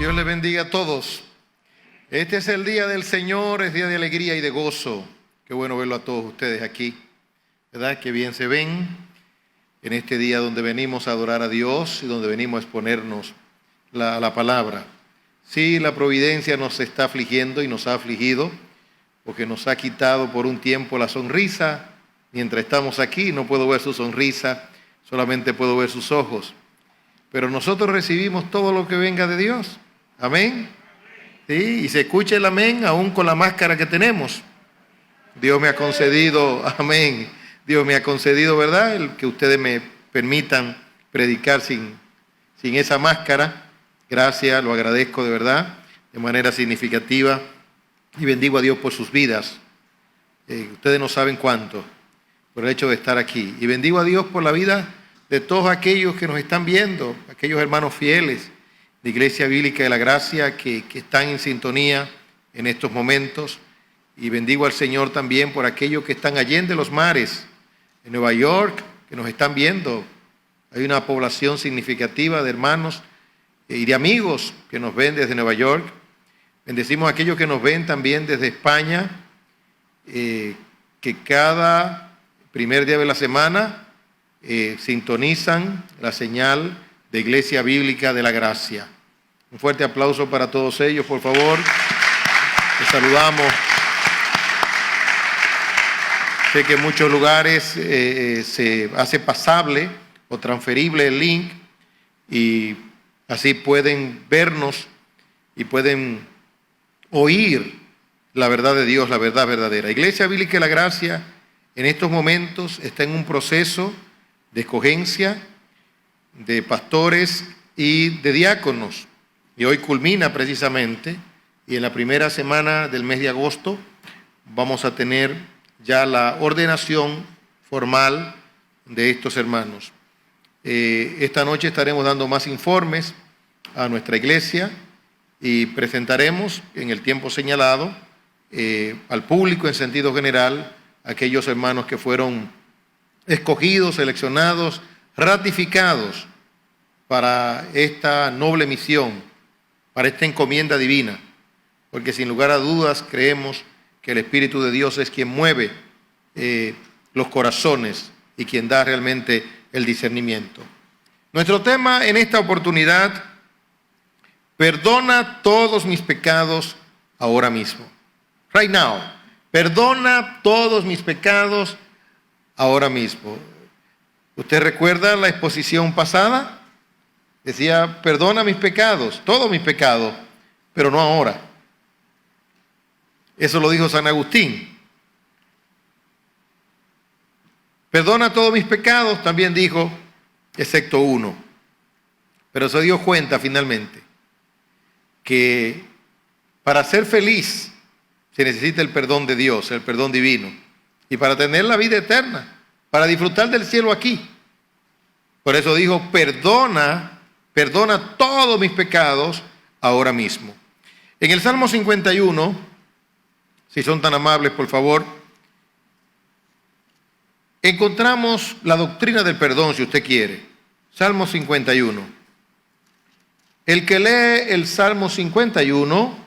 Dios les bendiga a todos. Este es el día del Señor, es día de alegría y de gozo. Qué bueno verlo a todos ustedes aquí, ¿verdad? Qué bien se ven en este día donde venimos a adorar a Dios y donde venimos a exponernos la palabra. Sí, la providencia nos está afligiendo y nos ha afligido porque nos ha quitado por un tiempo la sonrisa. Mientras estamos aquí no puedo ver su sonrisa, solamente puedo ver sus ojos. Pero nosotros recibimos todo lo que venga de Dios. Amén. Sí, y se escucha el amén aún con la máscara que tenemos. Dios me ha concedido, amén. Dios me ha concedido, ¿verdad?, el que ustedes me permitan predicar sin esa máscara. Gracias, lo agradezco de verdad, de manera significativa. Y bendigo a Dios por sus vidas. Ustedes no saben cuánto, por el hecho de estar aquí. Y bendigo a Dios por la vida de todos aquellos que nos están viendo, aquellos hermanos fieles de Iglesia Bíblica de la Gracia que están en sintonía en estos momentos. Y bendigo al Señor también por aquellos que están allende los mares, en Nueva York, que nos están viendo. Hay una población significativa de hermanos y de amigos que nos ven desde Nueva York. Bendecimos a aquellos que nos ven también desde España, que cada primer día de la semana sintonizan la señal de Iglesia Bíblica de la Gracia. Un fuerte aplauso para todos ellos, por favor. Les saludamos. Sé que en muchos lugares se hace pasable o transferible el link y así pueden vernos y pueden oír la verdad de Dios, la verdad verdadera. Iglesia Bíblica de la Gracia en estos momentos está en un proceso de escogencia de pastores y de diáconos. Y hoy culmina precisamente, y en la primera semana del mes de agosto vamos a tener ya la ordenación formal de estos hermanos. Esta noche estaremos dando más informes a nuestra iglesia y presentaremos en el tiempo señalado al público en sentido general aquellos hermanos que fueron escogidos, seleccionados, ratificados para esta noble misión, para esta encomienda divina, porque sin lugar a dudas creemos que el Espíritu de Dios es quien mueve los corazones y quien da realmente el discernimiento. Nuestro tema en esta oportunidad: perdona todos mis pecados ahora mismo. Right now. Perdona todos mis pecados ahora mismo. ¿Usted recuerda la exposición pasada? Decía, perdona mis pecados, todos mis pecados, pero no ahora. Eso lo dijo San Agustín. Perdona todos mis pecados, también dijo, excepto uno. Pero se dio cuenta finalmente que para ser feliz se necesita el perdón de Dios, el perdón divino. Y para tener la vida eterna, para disfrutar del cielo aquí. Por eso dijo, perdona todos mis pecados ahora mismo. En el Salmo 51, si son tan amables, por favor, encontramos la doctrina del perdón, si usted quiere. Salmo 51. El que lee el Salmo 51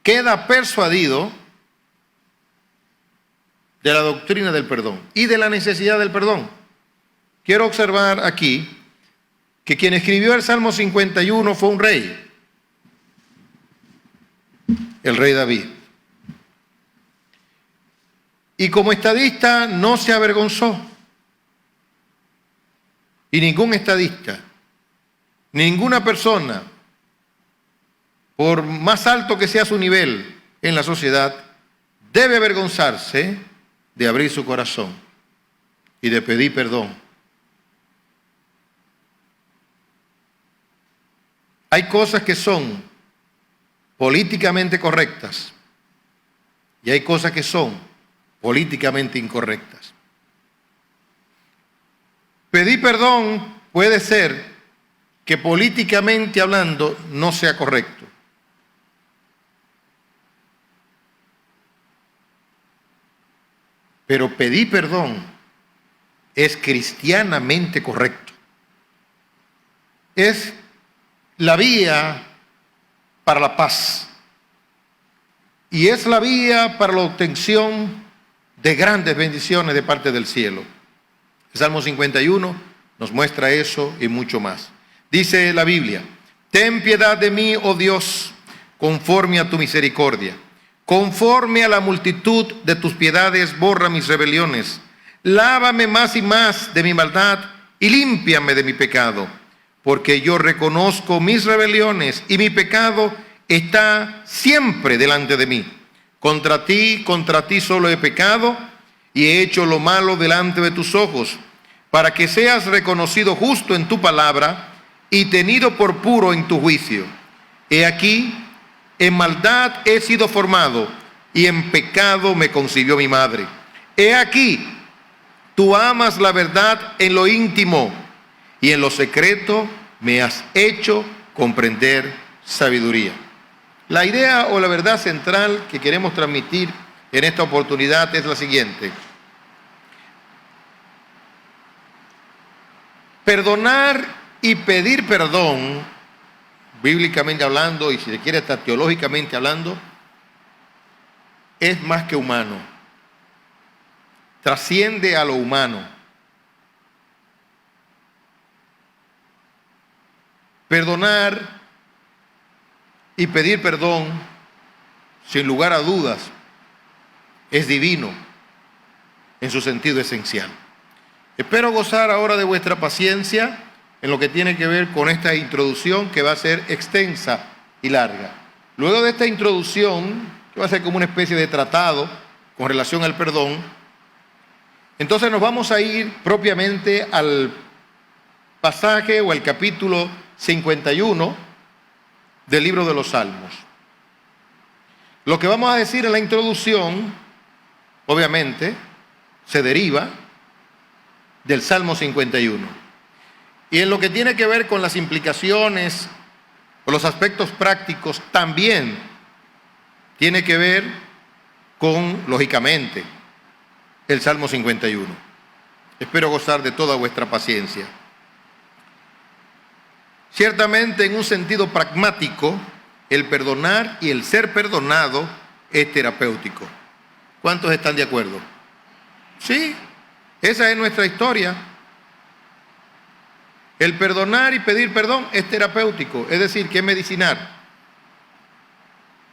queda persuadido de la doctrina del perdón y de la necesidad del perdón. Quiero observar aquí que quien escribió el Salmo 51 fue un rey, el rey David. Y como estadista no se avergonzó. Y ningún estadista, ninguna persona, por más alto que sea su nivel en la sociedad, debe avergonzarse de abrir su corazón y de pedir perdón. Hay cosas que son políticamente correctas y hay cosas que son políticamente incorrectas. Pedir perdón puede ser que políticamente hablando no sea correcto. Pero pedir perdón es cristianamente correcto. Es la vía para la paz. Y es la vía para la obtención de grandes bendiciones de parte del cielo. El Salmo 51 nos muestra eso y mucho más. Dice la Biblia: ten piedad de mí, oh Dios, conforme a tu misericordia. Conforme a la multitud de tus piedades, borra mis rebeliones. Lávame más y más de mi maldad y límpiame de mi pecado. Porque yo reconozco mis rebeliones y mi pecado está siempre delante de mí. Contra ti solo he pecado y he hecho lo malo delante de tus ojos, para que seas reconocido justo en tu palabra y tenido por puro en tu juicio. He aquí, en maldad he sido formado y en pecado me concibió mi madre. He aquí, tú amas la verdad en lo íntimo y en lo secreto me has hecho comprender sabiduría. La idea o la verdad central que queremos transmitir en esta oportunidad es la siguiente: perdonar y pedir perdón, bíblicamente hablando, y si se quiere hasta teológicamente hablando, es más que humano. Trasciende a lo humano. Perdonar y pedir perdón, sin lugar a dudas, es divino en su sentido esencial. Espero gozar ahora de vuestra paciencia en lo que tiene que ver con esta introducción, que va a ser extensa y larga. Luego de esta introducción, que va a ser como una especie de tratado con relación al perdón, entonces nos vamos a ir propiamente al pasaje o al capítulo 51 del libro de los Salmos. Lo que vamos a decir en la introducción, obviamente, se deriva del Salmo 51. Y en lo que tiene que ver con las implicaciones o los aspectos prácticos, también tiene que ver con, lógicamente, el Salmo 51. Espero gozar de toda vuestra paciencia. Ciertamente, en un sentido pragmático, el perdonar y el ser perdonado es terapéutico. ¿Cuántos están de acuerdo? Sí, esa es nuestra historia. El perdonar y pedir perdón es terapéutico, es decir, que es medicinal.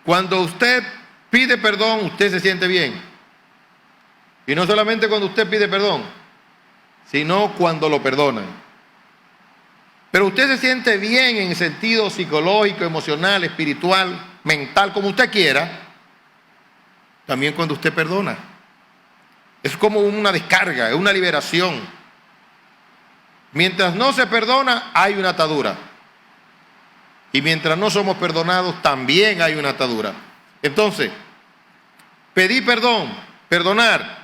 Cuando usted pide perdón, usted se siente bien. Y no solamente cuando usted pide perdón, sino cuando lo perdonan. Pero usted se siente bien en el sentido psicológico, emocional, espiritual, mental, como usted quiera, también cuando usted perdona. Es como una descarga, es una liberación. Mientras no se perdona, hay una atadura. Y mientras no somos perdonados, también hay una atadura. Entonces, pedir perdón, perdonar,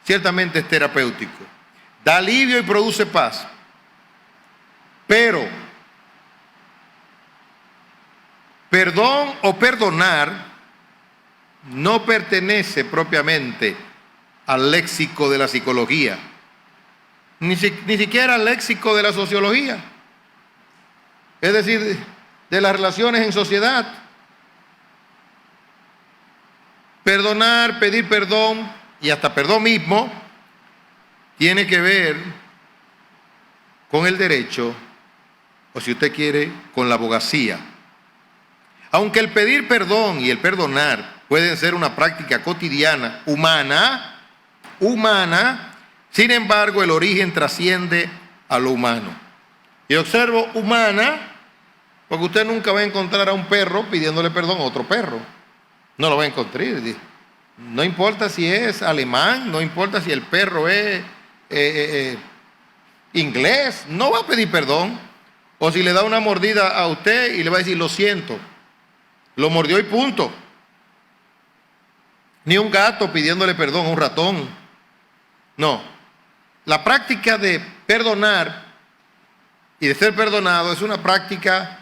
ciertamente es terapéutico. Da alivio y produce paz. Pero, perdón o perdonar no pertenece propiamente al léxico de la psicología, ni siquiera al léxico de la sociología, es decir, de las relaciones en sociedad. Perdonar, pedir perdón y hasta perdón mismo tiene que ver con el derecho, o si usted quiere, con la abogacía. Aunque el pedir perdón y el perdonar pueden ser una práctica cotidiana, humana, sin embargo, el origen trasciende a lo humano. Y observo humana, porque usted nunca va a encontrar a un perro pidiéndole perdón a otro perro. No lo va a encontrar. No importa si es alemán, no importa si el perro es inglés, no va a pedir perdón. O si le da una mordida a usted y le va a decir, lo siento, lo mordió y punto. Ni un gato pidiéndole perdón a un ratón. No. La práctica de perdonar y de ser perdonado es una práctica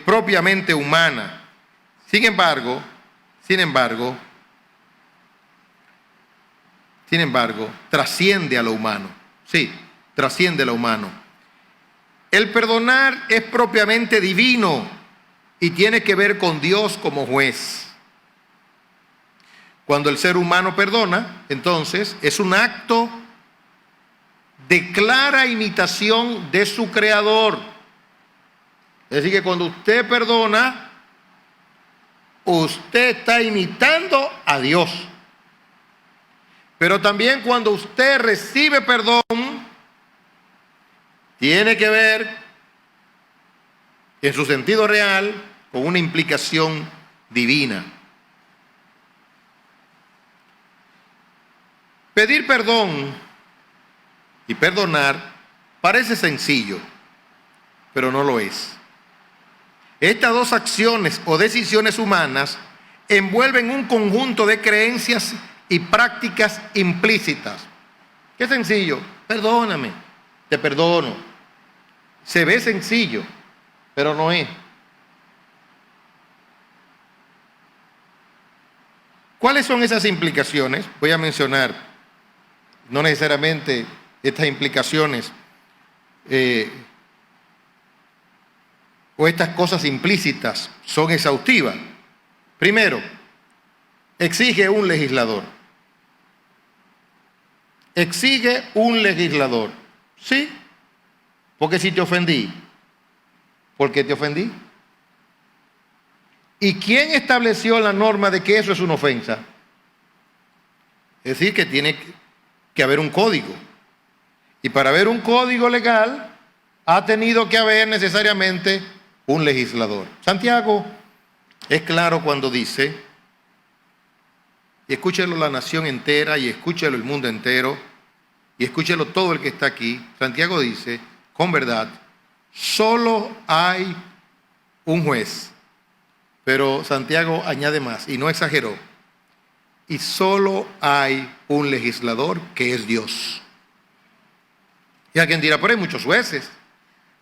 propiamente humana. Sin embargo, trasciende a lo humano. Sí, trasciende a lo humano. El perdonar es propiamente divino, y tiene que ver con Dios como juez. Cuando el ser humano perdona, entonces es un acto de clara imitación de su Creador. Es decir, que cuando usted perdona, usted está imitando a Dios. Pero también cuando usted recibe perdón, tiene que ver, en su sentido real, con una implicación divina. Pedir perdón y perdonar parece sencillo, pero no lo es. Estas dos acciones o decisiones humanas envuelven un conjunto de creencias y prácticas implícitas. Qué sencillo, perdóname, te perdono. Se ve sencillo, pero no es. ¿Cuáles son esas implicaciones? Voy a mencionar, no necesariamente estas implicaciones o estas cosas implícitas son exhaustivas. Primero, exige un legislador. Exige un legislador. Sí, porque si te ofendí, ¿por qué te ofendí? ¿Y quién estableció la norma de que eso es una ofensa? Es decir, que tiene que haber un código. Y para haber un código legal, ha tenido que haber necesariamente un legislador. Santiago es claro cuando dice, y escúchelo la nación entera, y escúchelo el mundo entero, y escúchelo todo el que está aquí. Santiago dice, con verdad, solo hay un juez. Pero Santiago añade más, y no exageró, y solo hay un legislador que es Dios. Y alguien dirá, pero hay muchos jueces,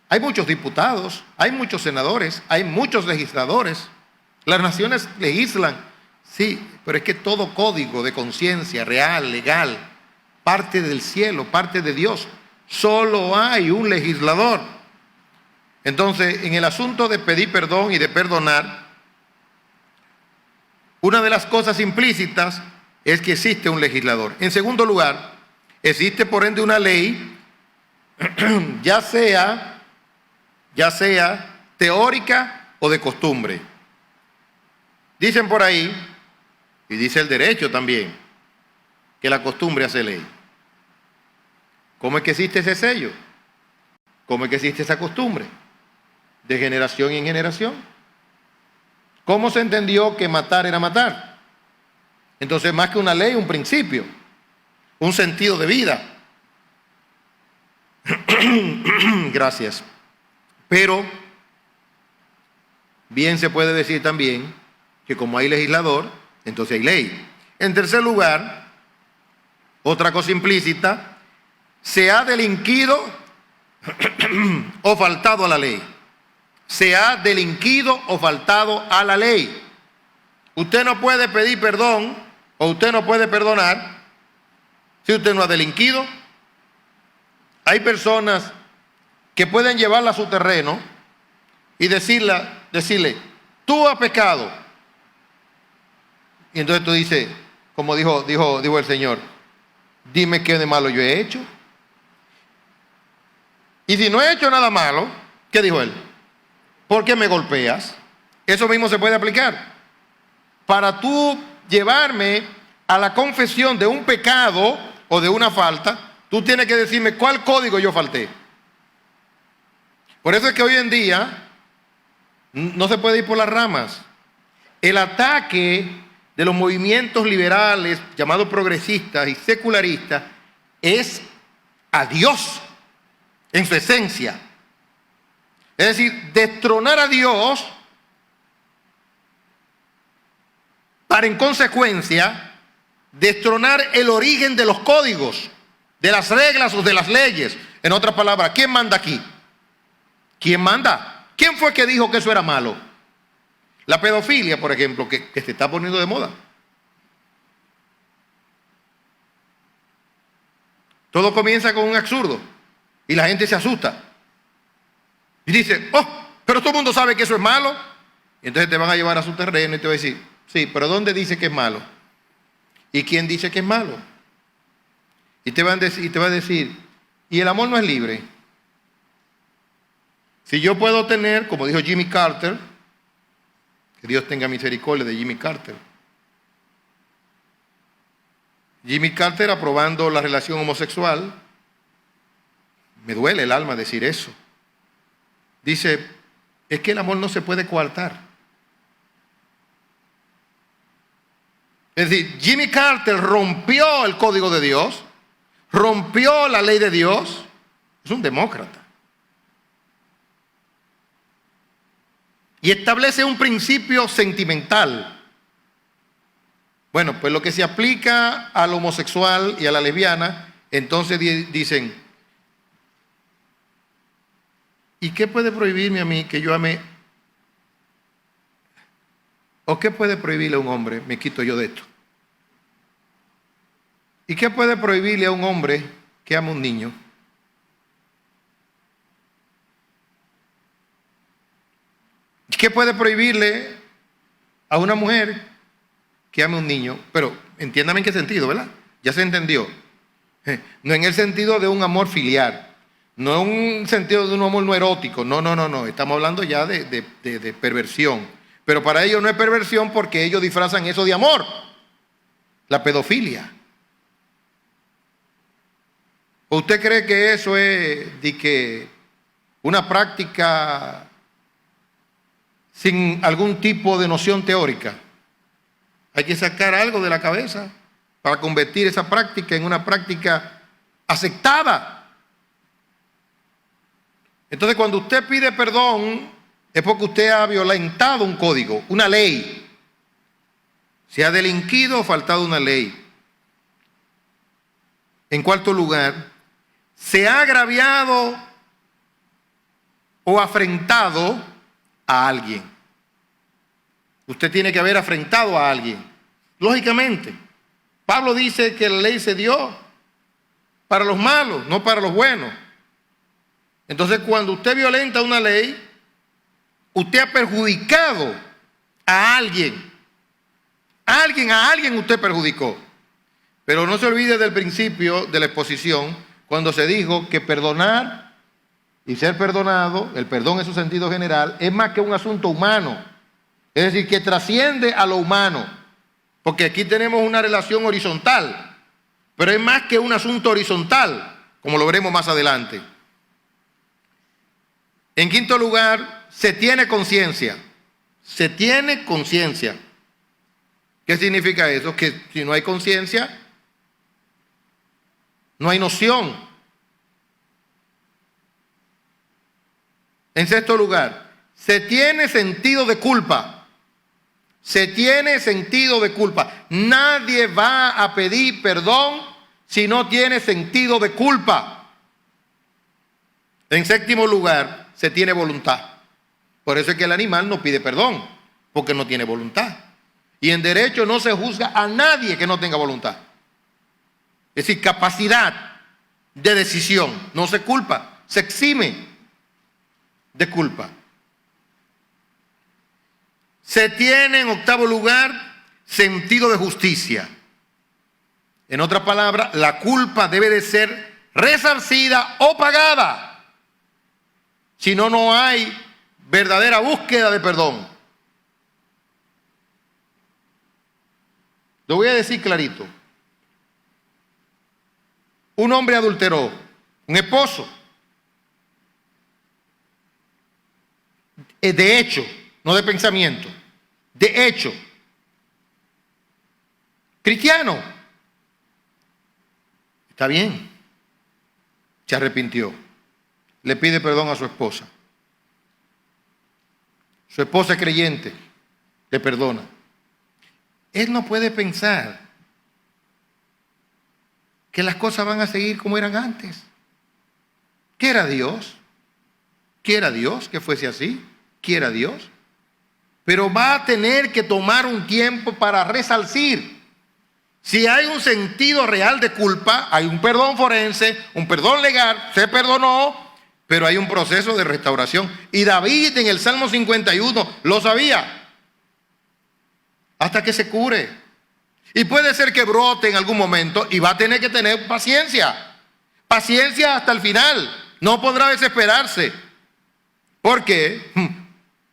hay muchos diputados, hay muchos senadores, hay muchos legisladores. Las naciones legislan, sí, pero es que todo código de conciencia real, legal, parte del cielo, parte de Dios. Solo hay un legislador. Entonces, en el asunto de pedir perdón y de perdonar, una de las cosas implícitas es que existe un legislador. En segundo lugar, existe por ende una ley, ya sea teórica o de costumbre. Dicen por ahí, y dice el derecho también, que la costumbre hace ley. ¿Cómo es que existe ese sello? ¿Cómo es que existe esa costumbre? De generación en generación. ¿Cómo se entendió que matar era matar? Entonces, más que una ley, un principio, un sentido de vida. Gracias. Pero, bien se puede decir también que como hay legislador, entonces hay ley. En tercer lugar, otra cosa implícita, se ha delinquido o faltado a la ley. Se ha delinquido o faltado a la ley. Usted no puede pedir perdón o usted no puede perdonar si usted no ha delinquido. Hay personas que pueden llevarla a su terreno y decirle, tú has pecado. Y entonces tú dices, como dijo el Señor, dime qué de malo yo he hecho. Y si no he hecho nada malo, ¿qué dijo él? ¿Por qué me golpeas? Eso mismo se puede aplicar. Para tú llevarme a la confesión de un pecado o de una falta, tú tienes que decirme cuál código yo falté. Por eso es que hoy en día no se puede ir por las ramas. El ataque de los movimientos liberales, llamados progresistas y secularistas, es a Dios en su esencia. Es decir, destronar a Dios para en consecuencia destronar el origen de los códigos, de las reglas o de las leyes. En otras palabras, ¿quién manda aquí? ¿Quién manda? ¿Quién fue que dijo que eso era malo? La pedofilia, por ejemplo, que se está poniendo de moda. Todo comienza con un absurdo y la gente se asusta. Y dice, oh, pero todo el mundo sabe que eso es malo. Entonces te van a llevar a su terreno y te va a decir, sí, pero ¿dónde dice que es malo? ¿Y quién dice que es malo? Y te va a decir, ¿y el amor no es libre? Si yo puedo tener, como dijo Jimmy Carter, que Dios tenga misericordia de Jimmy Carter. Jimmy Carter aprobando la relación homosexual, me duele el alma decir eso. Dice, es que el amor no se puede coartar. Es decir, Jimmy Carter rompió el código de Dios, rompió la ley de Dios, es un demócrata. Y establece un principio sentimental. Bueno, pues lo que se aplica al homosexual y a la lesbiana, entonces dicen, ¿y qué puede prohibirme a mí que yo ame? ¿O qué puede prohibirle a un hombre? Me quito yo de esto. ¿Y qué puede prohibirle a un hombre que ama a un niño? ¿Qué puede prohibirle a una mujer que ame a un niño? Pero entiéndame en qué sentido, ¿verdad? Ya se entendió. No en el sentido de un amor filial, no en un sentido de un amor no erótico, no. Estamos hablando ya de perversión. Pero para ellos no es perversión porque ellos disfrazan eso de amor, la pedofilia. ¿O usted cree que eso es de que una práctica sin algún tipo de noción teórica? Hay que sacar algo de la cabeza para convertir esa práctica en una práctica aceptada. Entonces, cuando usted pide perdón, es porque usted ha violentado un código, una ley. Se ha delinquido o faltado una ley. En cuarto lugar, se ha agraviado o afrentado a alguien. Usted tiene que haber afrentado a alguien. Lógicamente, Pablo dice que la ley se dio para los malos, no para los buenos. Entonces, cuando usted violenta una ley, usted ha perjudicado a alguien. A alguien usted perjudicó. Pero no se olvide del principio de la exposición, cuando se dijo que perdonar y ser perdonado, el perdón en su sentido general, es más que un asunto humano. Es decir, que trasciende a lo humano. Porque aquí tenemos una relación horizontal, pero es más que un asunto horizontal, como lo veremos más adelante. En quinto lugar, se tiene conciencia. Se tiene conciencia. ¿Qué significa eso? Que si no hay conciencia, no hay noción. En sexto lugar, se tiene sentido de culpa. Se tiene sentido de culpa. Nadie va a pedir perdón si no tiene sentido de culpa. En séptimo lugar, se tiene voluntad. Por eso es que el animal no pide perdón, porque no tiene voluntad. Y en derecho no se juzga a nadie que no tenga voluntad. Es decir, capacidad de decisión. No se culpa, se exime de culpa. Se tiene, en octavo lugar, sentido de justicia. En otras palabras, la culpa debe de ser resarcida o pagada. Si no, no hay verdadera búsqueda de perdón. Lo voy a decir clarito. Un hombre adulteró, un esposo. De hecho, no de pensamiento, de hecho. Cristiano. Está bien. Se arrepintió. Le pide perdón a su esposa. Su esposa es creyente. Le perdona. Él no puede pensar que las cosas van a seguir como eran antes. ¿Quiera Dios? ¿Quiera Dios que fuese así? ¿Quiera Dios? Pero va a tener que tomar un tiempo para resarcir. Si hay un sentido real de culpa, hay un perdón forense, un perdón legal, se perdonó, pero hay un proceso de restauración. Y David en el Salmo 51 lo sabía, hasta que se cure. Y puede ser que brote en algún momento y va a tener que tener paciencia. Paciencia hasta el final. No podrá desesperarse. ¿Por qué?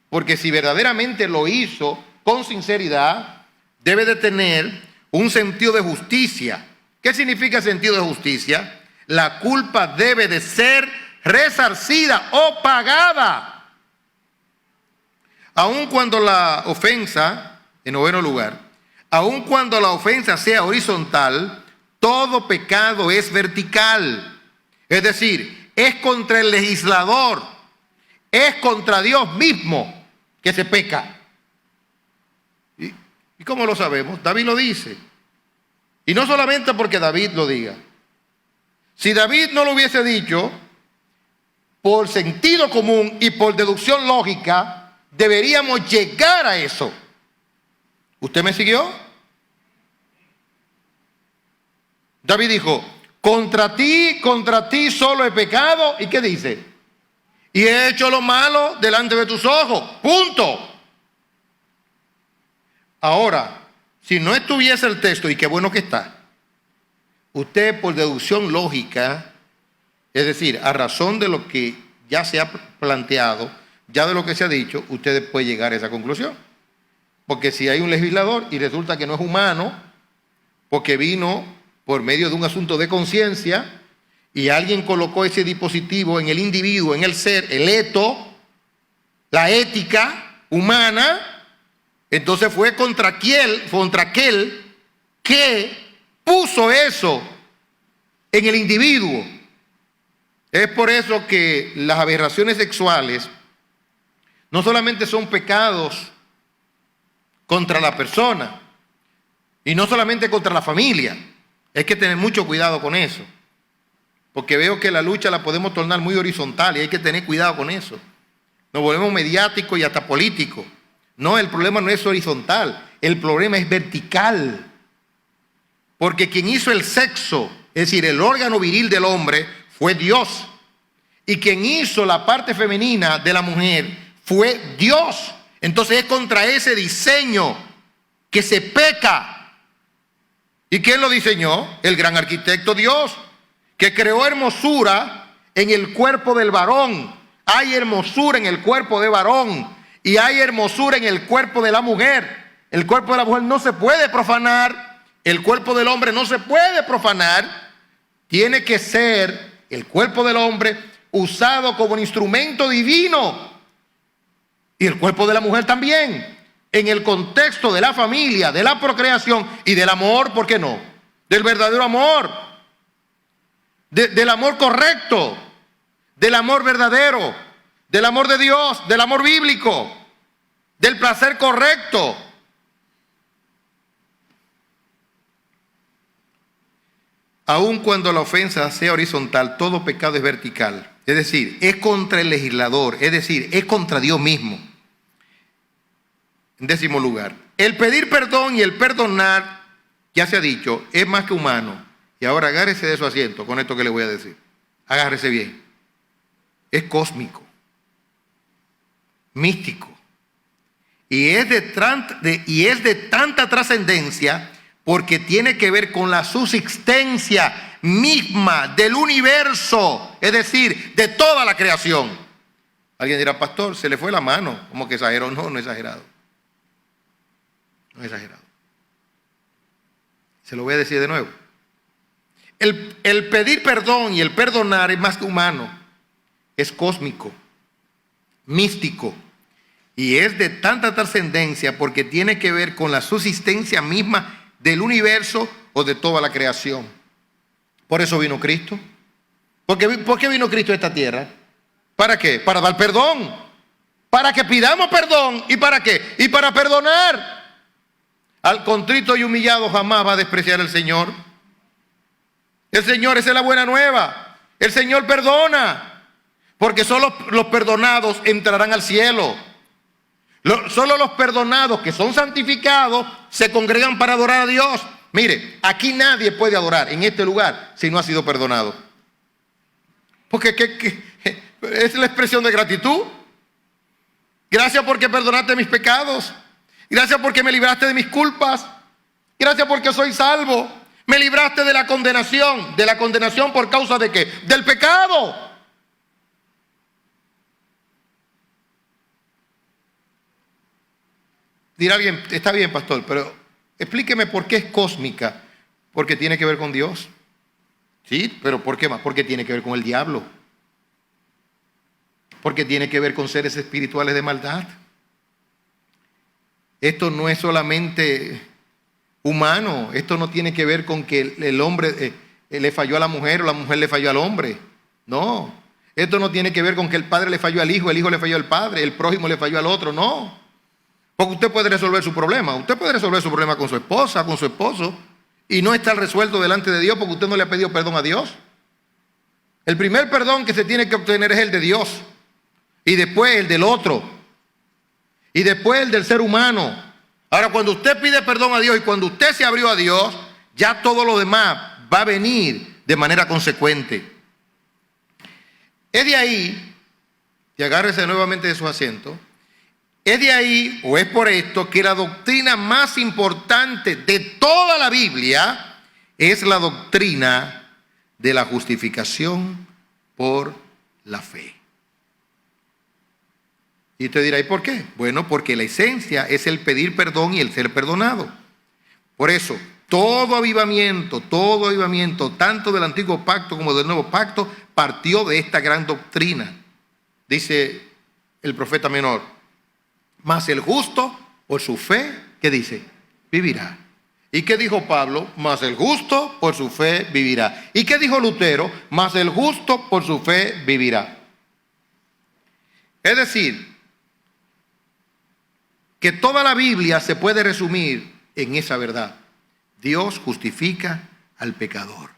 Porque si verdaderamente lo hizo con sinceridad, debe de tener un sentido de justicia. ¿Qué significa sentido de justicia? La culpa debe de ser resarcida o pagada. Aun cuando la ofensa, en noveno lugar, aun cuando la ofensa sea horizontal, todo pecado es vertical. Es decir, es contra el legislador, es contra Dios mismo que se peca. ¿Y cómo lo sabemos? David lo dice. Y no solamente porque David lo diga. Si David no lo hubiese dicho, por sentido común y por deducción lógica, deberíamos llegar a eso. ¿Usted me siguió? David dijo, contra ti solo he pecado. ¿Y qué dice? Y he hecho lo malo delante de tus ojos. Punto. Ahora, si no estuviese el texto, y qué bueno que está, usted por deducción lógica, es decir, a razón de lo que ya se ha planteado, ya de lo que se ha dicho, usted puede llegar a esa conclusión. Porque si hay un legislador y resulta que no es humano, porque vino por medio de un asunto de conciencia, y alguien colocó ese dispositivo en el individuo, en el ser, el eto, la ética humana, entonces fue contra aquel que puso eso en el individuo. Es por eso que las aberraciones sexuales no solamente son pecados contra la persona y no solamente contra la familia. Hay que tener mucho cuidado con eso, porque veo que la lucha la podemos tornar muy horizontal y hay que tener cuidado con eso. Nos volvemos mediáticos y hasta políticos. No, el problema no es horizontal, el problema es vertical. Porque quien hizo el sexo, es decir, el órgano viril del hombre, fue Dios. Y quien hizo la parte femenina de la mujer fue Dios. Entonces es contra ese diseño que se peca. ¿Y quién lo diseñó? El gran arquitecto Dios, que creó hermosura en el cuerpo del varón. Hay hermosura en el cuerpo de varón y hay hermosura en el cuerpo de la mujer. El cuerpo de la mujer no se puede profanar, el cuerpo del hombre no se puede profanar. Tiene que ser el cuerpo del hombre usado como un instrumento divino. Y el cuerpo de la mujer también, en el contexto de la familia, de la procreación y del amor, ¿por qué no? Del verdadero amor, del amor correcto, del amor verdadero, del amor de Dios, del amor bíblico, del placer correcto. Aun cuando la ofensa sea horizontal, todo pecado es vertical. Es decir, es contra el legislador, es decir, es contra Dios mismo. En décimo lugar, el pedir perdón y el perdonar, ya se ha dicho, es más que humano. Y ahora agárrese de su asiento con esto que le voy a decir. Agárrese bien. Es cósmico, místico. Y es de tanta trascendencia porque tiene que ver con la subsistencia misma del universo, es decir, de toda la creación. Alguien dirá, pastor, se le fue la mano, como que exageró. No, no es exagerado. No es exagerado. Se lo voy a decir de nuevo. El pedir perdón y el perdonar es más que humano, es cósmico, místico. Y es de tanta trascendencia porque tiene que ver con la subsistencia misma del universo o de toda la creación. Por eso vino Cristo. ¿Por qué vino Cristo a esta tierra? ¿Para qué? Para dar perdón. Para que pidamos perdón. ¿Y para qué? Y para perdonar. Al contrito y humillado jamás va a despreciar el Señor. El Señor, esa es la buena nueva. El Señor perdona. Porque solo los perdonados entrarán al cielo. Solo los perdonados que son santificados se congregan para adorar a Dios. Mire, aquí nadie puede adorar en este lugar si no ha sido perdonado. Porque Es la expresión de gratitud. Gracias porque perdonaste mis pecados. Gracias porque me libraste de mis culpas. Gracias porque soy salvo. Me libraste de la condenación. ¿De la condenación por causa de qué? Del pecado. Dirá alguien, está bien, pastor, pero explíqueme por qué es cósmica. Porque tiene que ver con Dios. Sí, pero ¿por qué más? Porque tiene que ver con el diablo. Porque tiene que ver con seres espirituales de maldad. Esto no es solamente humano. Esto no tiene que ver con que el hombre le falló a la mujer o la mujer le falló al hombre. No. Esto no tiene que ver con que el padre le falló al hijo, el hijo le falló al padre, el prójimo le falló al otro. No. Porque usted puede resolver su problema. Usted puede resolver su problema con su esposa, con su esposo, y no está resuelto delante de Dios porque usted no le ha pedido perdón a Dios. El primer perdón que se tiene que obtener es el de Dios. Y después el del otro. Y después el del ser humano. Ahora, cuando usted pide perdón a Dios y cuando usted se abrió a Dios, ya todo lo demás va a venir de manera consecuente. Es de ahí, y agárrese nuevamente de su asiento, es de ahí o es por esto que la doctrina más importante de toda la Biblia es la doctrina de la justificación por la fe. Y usted dirá, ¿y por qué? Bueno, porque la esencia es el pedir perdón y el ser perdonado. Por eso, todo avivamiento, tanto del antiguo pacto como del nuevo pacto, partió de esta gran doctrina. Dice el profeta menor, mas el justo por su fe, ¿qué dice? Vivirá. ¿Y qué dijo Pablo? Mas el justo por su fe vivirá. ¿Y qué dijo Lutero? Mas el justo por su fe vivirá. Es decir, que toda la Biblia se puede resumir en esa verdad. Dios justifica al pecador.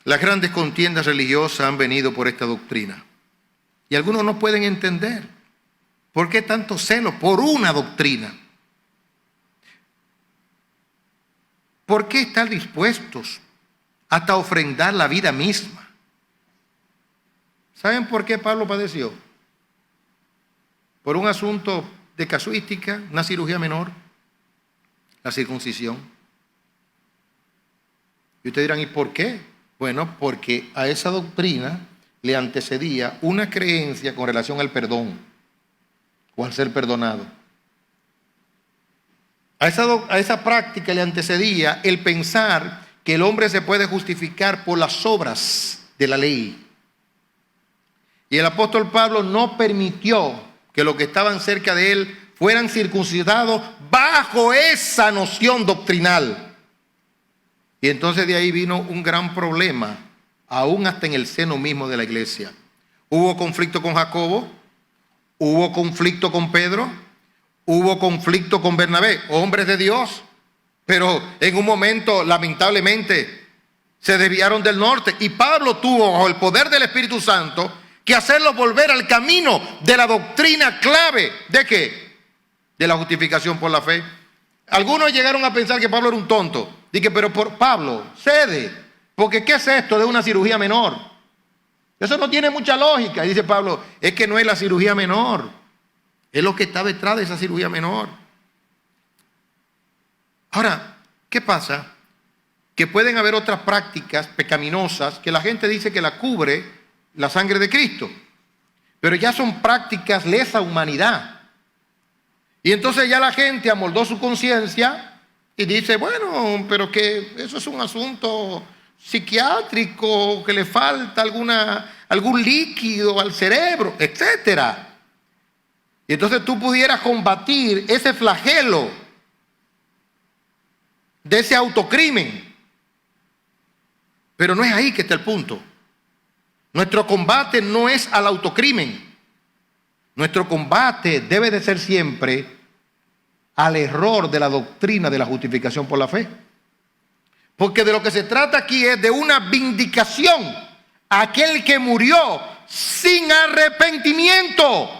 Las grandes contiendas religiosas han venido por esta doctrina. Y algunos no pueden entender por qué tanto celo por una doctrina. ¿Por qué estar dispuestos hasta ofrendar la vida misma? ¿Saben por qué Pablo padeció? Por un asunto de casuística, una cirugía menor, la circuncisión. Y ustedes dirán, ¿y por qué? Bueno, porque a esa doctrina le antecedía una creencia con relación al perdón o al ser perdonado. A esa práctica le antecedía el pensar que el hombre se puede justificar por las obras de la ley. Y el apóstol Pablo no permitió que los que estaban cerca de él fueran circuncidados bajo esa noción doctrinal. Y entonces de ahí vino un gran problema, aún hasta en el seno mismo de la iglesia. Hubo conflicto con Jacobo, hubo conflicto con Pedro, hubo conflicto con Bernabé, hombres de Dios, pero en un momento lamentablemente se desviaron del norte y Pablo tuvo bajo el poder del Espíritu Santo que hacerlo volver al camino de la doctrina clave. ¿De qué? De la justificación por la fe. Algunos llegaron a pensar que Pablo era un tonto. Dije, pero por Pablo, cede. Porque ¿qué es esto de una cirugía menor? Eso no tiene mucha lógica. Y dice Pablo, es que no es la cirugía menor. Es lo que está detrás de esa cirugía menor. Ahora, ¿qué pasa? Que pueden haber otras prácticas pecaminosas que la gente dice que la cubre la sangre de Cristo, pero ya son prácticas lesa humanidad. Y entonces ya la gente amoldó su conciencia y dice, bueno, pero que eso es un asunto psiquiátrico, que le falta algún líquido al cerebro, etcétera. Y entonces tú pudieras combatir ese flagelo de ese autocrimen, pero no es ahí que está el punto. Nuestro combate no es al autocrimen. Nuestro combate debe de ser siempre al error de la doctrina de la justificación por la fe. Porque de lo que se trata aquí es de una vindicación a aquel que murió sin arrepentimiento.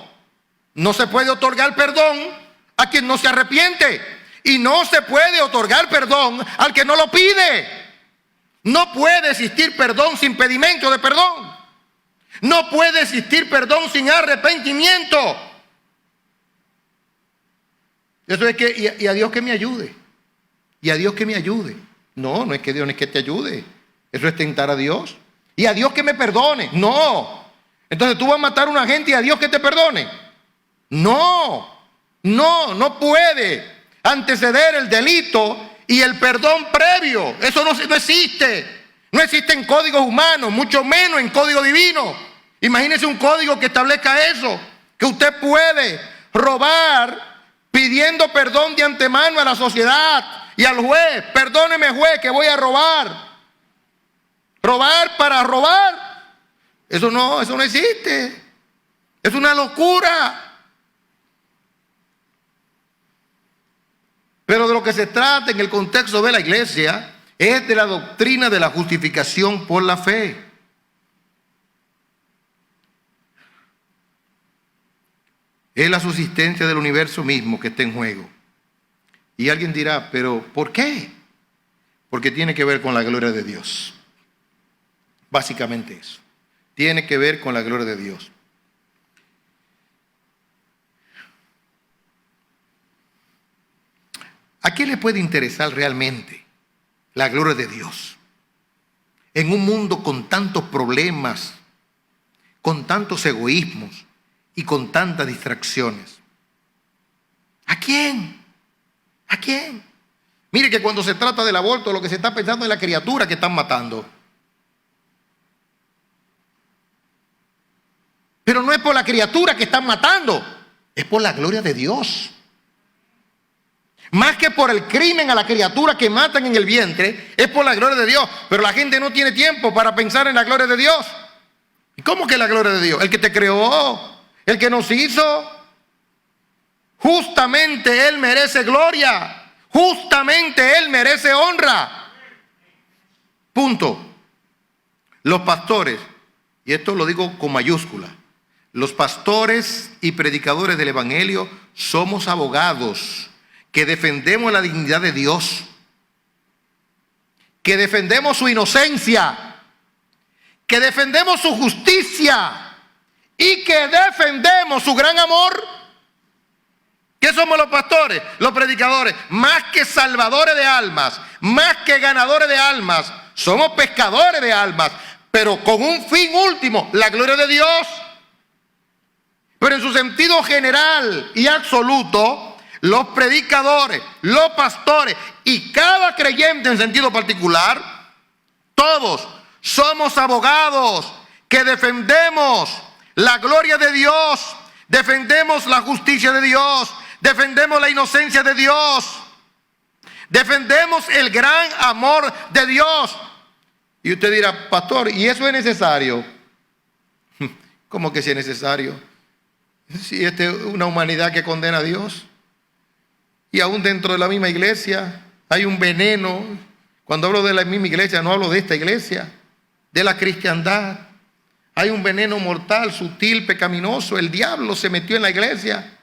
No se puede otorgar perdón a quien no se arrepiente. Y no se puede otorgar perdón al que no lo pide. No puede existir perdón sin pedimento de perdón. No puede existir perdón sin arrepentimiento. Eso es que, y a Dios que me ayude. Y a Dios que me ayude. No, no es que Dios no es que te ayude. Eso es tentar a Dios. Y a Dios que me perdone. No. Entonces tú vas a matar a una gente y a Dios que te perdone. No. No puede anteceder el delito y el perdón previo. Eso no existe. No existe en códigos humanos, mucho menos en código divino. Imagínese un código que establezca eso. Que usted puede robar pidiendo perdón de antemano a la sociedad y al juez. Perdóneme, juez, que voy a robar. Robar para robar. Eso no existe. Es una locura. Pero de lo que se trata en el contexto de la iglesia es de la doctrina de la justificación por la fe. Es la subsistencia del universo mismo que está en juego. Y alguien dirá, pero ¿por qué? Porque tiene que ver con la gloria de Dios. Básicamente eso. Tiene que ver con la gloria de Dios. ¿A quién le puede interesar realmente la gloria de Dios? En un mundo con tantos problemas, con tantos egoísmos y con tantas distracciones. ¿A quién? ¿A quién? Mire que cuando se trata del aborto, lo que se está pensando es la criatura que están matando. Pero no es por la criatura que están matando, es por la gloria de Dios. Más que por el crimen a la criatura que matan en el vientre, es por la gloria de Dios. Pero la gente no tiene tiempo para pensar en la gloria de Dios. ¿Y cómo que la gloria de Dios? El que te creó, el que nos hizo. Justamente Él merece gloria. Justamente Él merece honra. Punto. Los pastores, y esto lo digo con mayúscula, los pastores y predicadores del Evangelio somos abogados que defendemos la dignidad de Dios, que defendemos su inocencia, que defendemos su justicia y que defendemos su gran amor. ¿Qué somos los pastores? Los predicadores, más que salvadores de almas, más que ganadores de almas, somos pescadores de almas, pero con un fin último, la gloria de Dios. Pero en su sentido general y absoluto, los predicadores, los pastores y cada creyente en sentido particular, todos somos abogados que defendemos la gloria de Dios, defendemos la justicia de Dios, defendemos la inocencia de Dios, defendemos el gran amor de Dios. Y usted dirá, pastor, ¿y eso es necesario? ¿Cómo que sí es necesario? Si esta es una humanidad que condena a Dios. Y aún dentro de la misma iglesia hay un veneno. Cuando hablo de la misma iglesia, no hablo de esta iglesia, de la cristiandad. Hay un veneno mortal, sutil, pecaminoso. El diablo se metió en la iglesia,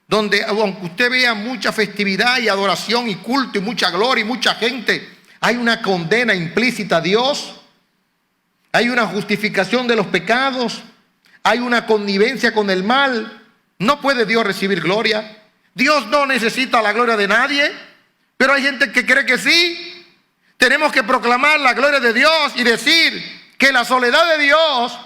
donde aunque usted vea mucha festividad y adoración y culto y mucha gloria y mucha gente, hay una condena implícita a Dios. Hay una justificación de los pecados. Hay una connivencia con el mal. No puede Dios recibir gloria. Dios no necesita la gloria de nadie, pero hay gente que cree que sí. Tenemos que proclamar la gloria de Dios y decir que la soledad de Dios,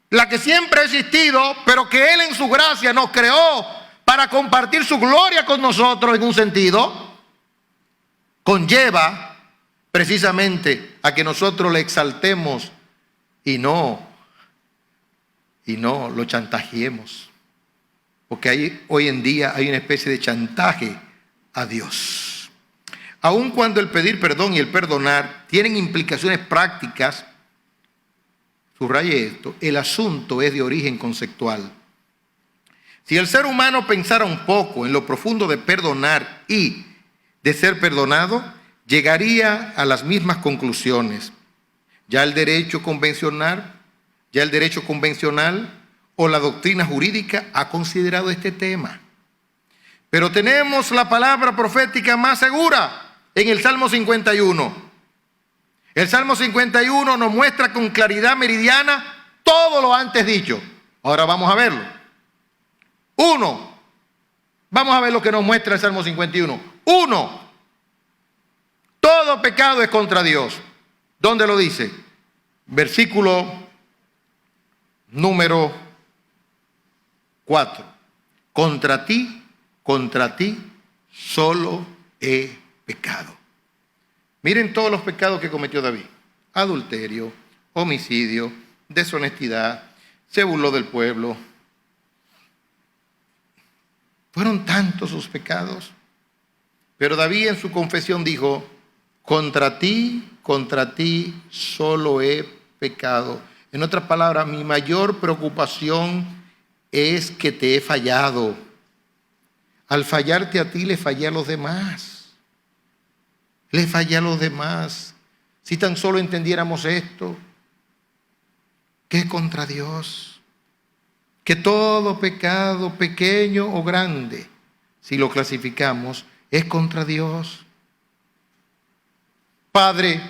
la que siempre ha existido, pero que Él en su gracia nos creó para compartir su gloria con nosotros en un sentido, conlleva precisamente a que nosotros le exaltemos y no lo chantajeemos. Porque hoy en día hay una especie de chantaje a Dios. Aun cuando el pedir perdón y el perdonar tienen implicaciones prácticas, subraye esto, el asunto es de origen conceptual. Si el ser humano pensara un poco en lo profundo de perdonar y de ser perdonado, llegaría a las mismas conclusiones. Ya el derecho convencional o la doctrina jurídica ha considerado este tema. Pero tenemos la palabra profética más segura en el Salmo 51. El Salmo 51 nos muestra con claridad meridiana todo lo antes dicho. Ahora vamos a verlo. Uno, vamos a ver lo que nos muestra el Salmo 51. Uno, todo pecado es contra Dios. ¿Dónde lo dice? Versículo número 4. Contra ti solo he pecado. Miren todos los pecados que cometió David. Adulterio, homicidio, deshonestidad, se burló del pueblo. Fueron tantos sus pecados. Pero David en su confesión dijo, contra ti solo he pecado. En otras palabras, mi mayor preocupación es que te he fallado. Al fallarte a ti, le fallé a los demás. Le fallé a los demás. Si tan solo entendiéramos esto, que es contra Dios, que todo pecado, pequeño o grande, si lo clasificamos, es contra Dios. Padre,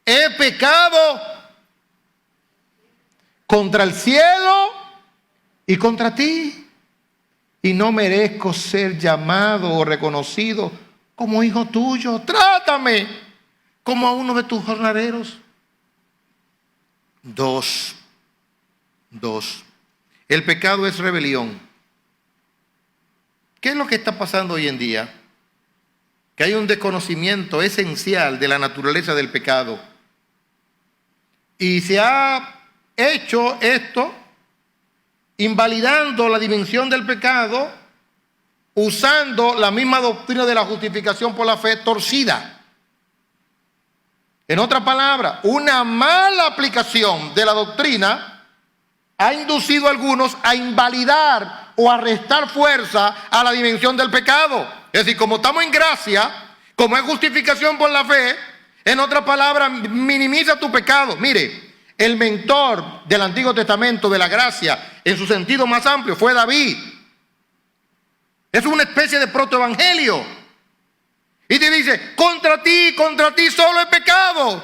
he pecado contra el cielo y contra ti, y no merezco ser llamado o reconocido como hijo tuyo. Trátame como a uno de tus jornaleros. Dos. El pecado es rebelión. ¿Qué es lo que está pasando hoy en día? Que hay un desconocimiento esencial de la naturaleza del pecado. Y se ha hecho esto invalidando la dimensión del pecado, usando la misma doctrina de la justificación por la fe torcida. En otras palabras, una mala aplicación de la doctrina ha inducido a algunos a invalidar o a restar fuerza a la dimensión del pecado. Es decir, como estamos en gracia, como es justificación por la fe, en otras palabras, minimiza tu pecado. Mire, el mentor del Antiguo Testamento de la gracia, en su sentido más amplio, fue David. Es una especie de protoevangelio. Y te dice, contra ti solo he pecado.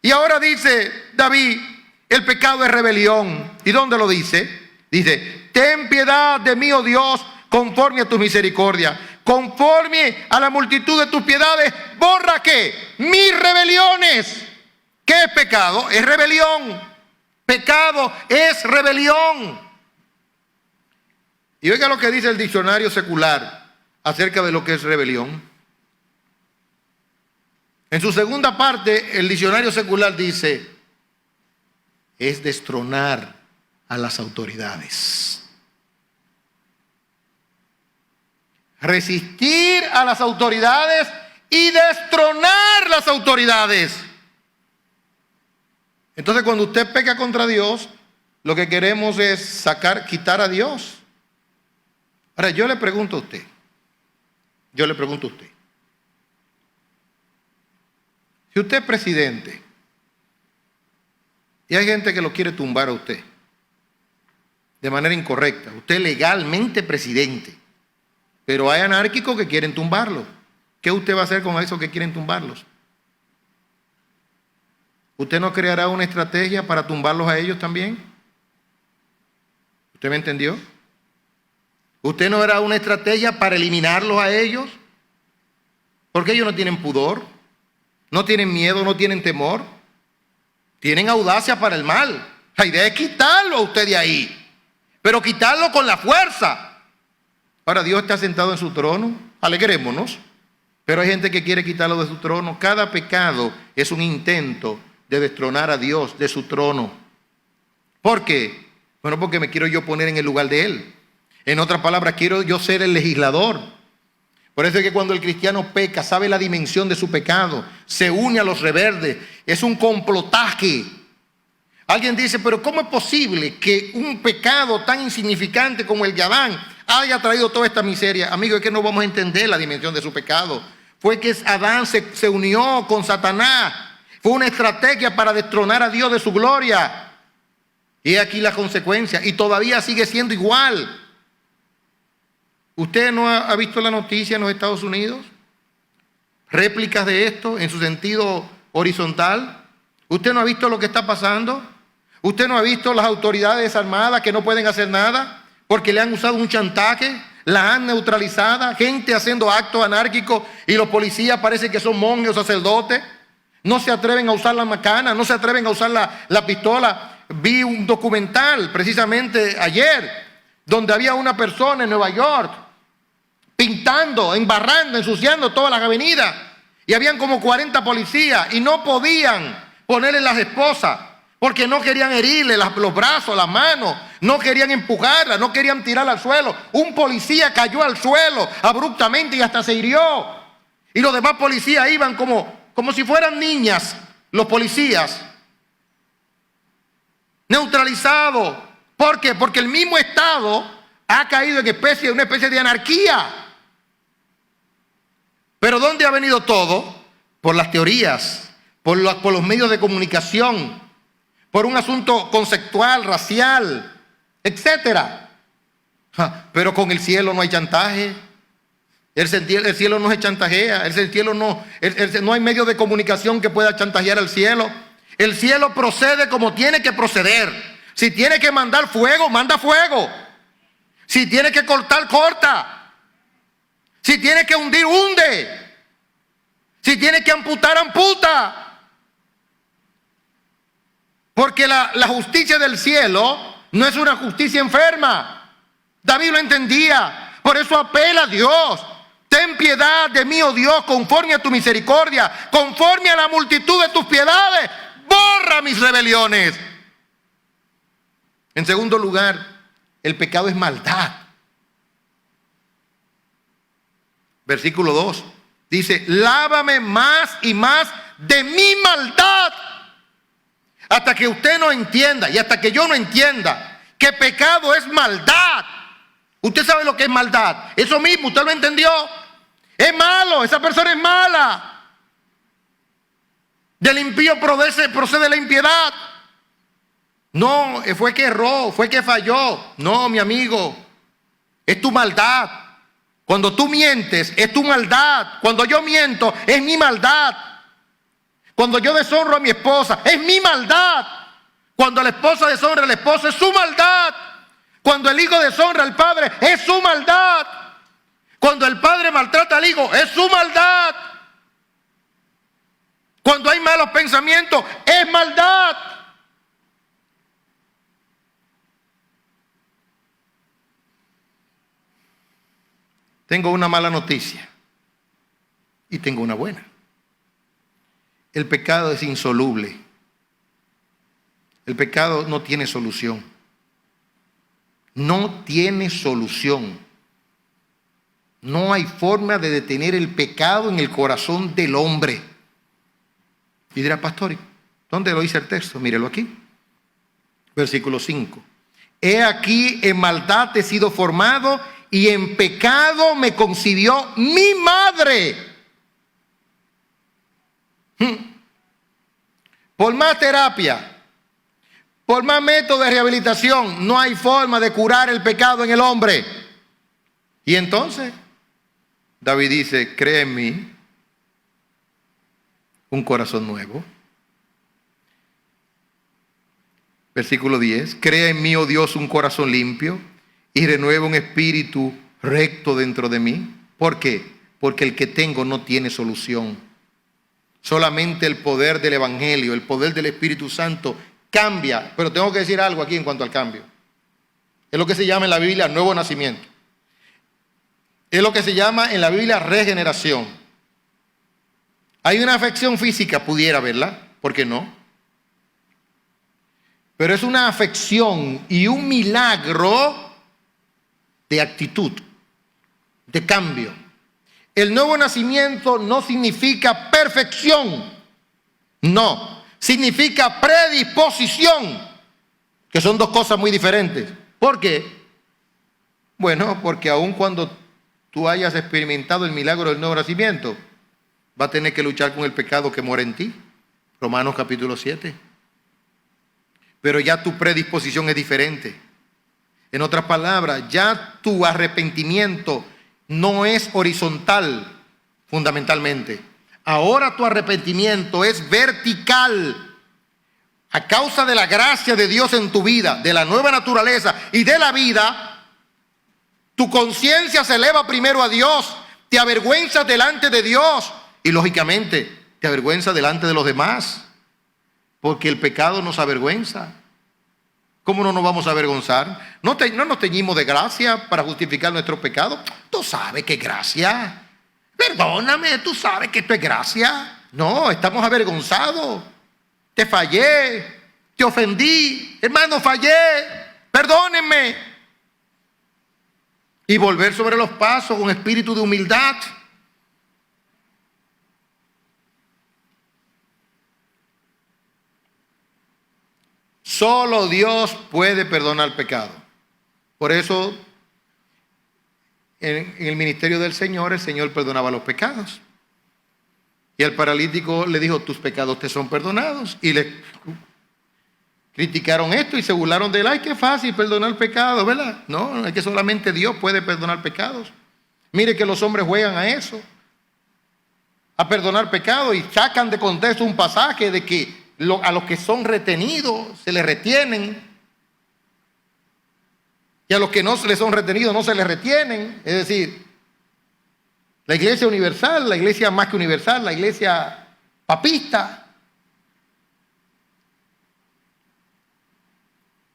Y ahora dice David, el pecado es rebelión. ¿Y dónde lo dice? Dice, ten piedad de mí, oh Dios, conforme a tus misericordias. Conforme a la multitud de tus piedades, borra ¿qué? Mis rebeliones. ¿Qué es pecado? Es rebelión. Pecado es rebelión. Y oiga lo que dice el diccionario secular acerca de lo que es rebelión. En su segunda parte, el diccionario secular dice, es destronar a las autoridades. Resistir a las autoridades y destronar las autoridades. Entonces, cuando usted peca contra Dios, lo que queremos es quitar a Dios. Ahora, yo le pregunto a usted, si usted es presidente y hay gente que lo quiere tumbar a usted de manera incorrecta, usted es legalmente presidente, pero hay anárquicos que quieren tumbarlo, ¿qué usted va a hacer con esos que quieren tumbarlos? ¿Usted no creará una estrategia para tumbarlos a ellos también? ¿Usted me entendió? ¿Usted no hará una estrategia para eliminarlos a ellos? Porque ellos no tienen pudor, no tienen miedo, no tienen temor. Tienen audacia para el mal. La idea es quitarlo a usted de ahí, pero quitarlo con la fuerza. Ahora, Dios está sentado en su trono, alegrémonos, pero hay gente que quiere quitarlo de su trono. Cada pecado es un intento de destronar a Dios de su trono. ¿Por qué? Bueno, porque me quiero yo poner en el lugar de Él. En otras palabras, quiero yo ser el legislador. Por eso es que cuando el cristiano peca, sabe la dimensión de su pecado, se une a los rebeldes, es un complotaje. Alguien dice, pero ¿cómo es posible que un pecado tan insignificante como el de Adán haya traído toda esta miseria? Amigo, es que no vamos a entender la dimensión de su pecado. Fue que Adán se unió con Satanás. Fue una estrategia para destronar a Dios de su gloria. Y aquí la consecuencia. Y todavía sigue siendo igual. ¿Usted no ha visto la noticia en los Estados Unidos? Réplicas de esto en su sentido horizontal? ¿Usted no ha visto lo que está pasando? ¿Usted no ha visto las autoridades armadas que no pueden hacer nada porque le han usado un chantaje? La han neutralizado, gente haciendo actos anárquicos y los policías parece que son monjes o sacerdotes. No se atreven a usar la macana, no se atreven a usar la pistola. Vi un documental precisamente ayer donde había una persona en Nueva York pintando, embarrando, ensuciando todas las avenidas. Y habían como 40 policías y no podían ponerle las esposas porque no querían herirle los brazos, las manos, no querían empujarla, no querían tirarla al suelo. Un policía cayó al suelo abruptamente y hasta se hirió. Y los demás policías iban como si fueran niñas, los policías, neutralizados. ¿Por qué? Porque el mismo Estado ha caído en una especie de anarquía. ¿Pero dónde ha venido todo? Por las teorías, por los medios de comunicación, por un asunto conceptual, racial, etcétera. Pero con el cielo no hay chantaje. El cielo no se chantajea. El cielo no hay medio de comunicación que pueda chantajear al cielo. El cielo procede como tiene que proceder. Si tiene que mandar fuego, manda fuego. Si tiene que cortar, corta. Si tiene que hundir, hunde. Si tiene que amputar, amputa. Porque la justicia del cielo no es una justicia enferma. David lo entendía. Por eso apela a Dios. Ten piedad de mí, oh Dios, conforme a tu misericordia, conforme a la multitud de tus piedades. Borra mis rebeliones. En segundo lugar, el pecado es maldad. Versículo 2 dice: lávame más y más de mi maldad. Hasta que usted no entienda y hasta que yo no entienda que pecado es maldad. Usted sabe lo que es maldad. Eso mismo, usted lo entendió. Es malo, esa persona es mala. Del impío procede la impiedad. No, fue que erró, fue que falló. No, mi amigo, es tu maldad. Cuando tú mientes, es tu maldad. Cuando yo miento, es mi maldad. Cuando yo deshonro a mi esposa, es mi maldad. Cuando la esposa deshonra al esposo, es su maldad. Cuando el hijo deshonra al padre, es su maldad. Cuando el padre maltrata al hijo, es su maldad. Cuando hay malos pensamientos, es maldad. Tengo una mala noticia y tengo una buena. El pecado es insoluble. El pecado no tiene solución. No tiene solución. No hay forma de detener el pecado en el corazón del hombre. Y dirá: pastor, ¿dónde lo dice el texto? Mírelo aquí. Versículo 5. He aquí, en maldad he sido formado y en pecado me concibió mi madre. Por más terapia, por más método de rehabilitación, no hay forma de curar el pecado en el hombre. Y entonces David dice: crea en mí un corazón nuevo. Versículo 10. Crea en mí, oh Dios, un corazón limpio y renueva un espíritu recto dentro de mí. ¿Por qué? Porque el que tengo no tiene solución. Solamente el poder del Evangelio, el poder del Espíritu Santo cambia. Pero tengo que decir algo aquí en cuanto al cambio. Es lo que se llama en la Biblia nuevo nacimiento. Es lo que se llama en la Biblia regeneración. Hay una afección física, pudiera verla, ¿por qué no? Pero es una afección y un milagro de actitud, de cambio. El nuevo nacimiento no significa perfección, no, significa predisposición, que son dos cosas muy diferentes. ¿Por qué? Bueno, porque aun cuando tú hayas experimentado el milagro del nuevo nacimiento, vas a tener que luchar con el pecado que mora en ti. Romanos capítulo 7. Pero ya tu predisposición es diferente. En otras palabras, ya tu arrepentimiento no es horizontal, fundamentalmente. Ahora tu arrepentimiento es vertical. A causa de la gracia de Dios en tu vida, de la nueva naturaleza y de la vida, tu conciencia se eleva primero a Dios, te avergüenzas delante de Dios y lógicamente te avergüenzas delante de los demás, porque el pecado nos avergüenza. ¿Cómo no nos vamos a avergonzar? No nos teñimos de gracia para justificar nuestros pecados. Tú sabes que es gracia. Perdóname, tú sabes que esto es gracia. No, estamos avergonzados. Te fallé, te ofendí, hermano, fallé, perdónenme. Y volver sobre los pasos con espíritu de humildad. Solo Dios puede perdonar pecado. Por eso, en el ministerio del Señor, el Señor perdonaba los pecados. Y al paralítico le dijo, tus pecados te son perdonados. Y le criticaron esto y se burlaron de él. Ay, qué fácil perdonar pecados, ¿verdad? No, es que solamente Dios puede perdonar pecados. Mire que los hombres juegan a eso, a perdonar pecados, y sacan de contexto un pasaje de que a los que son retenidos se les retienen, y a los que no se les son retenidos no se les retienen. Es decir, la iglesia universal, la iglesia más que universal, la iglesia papista.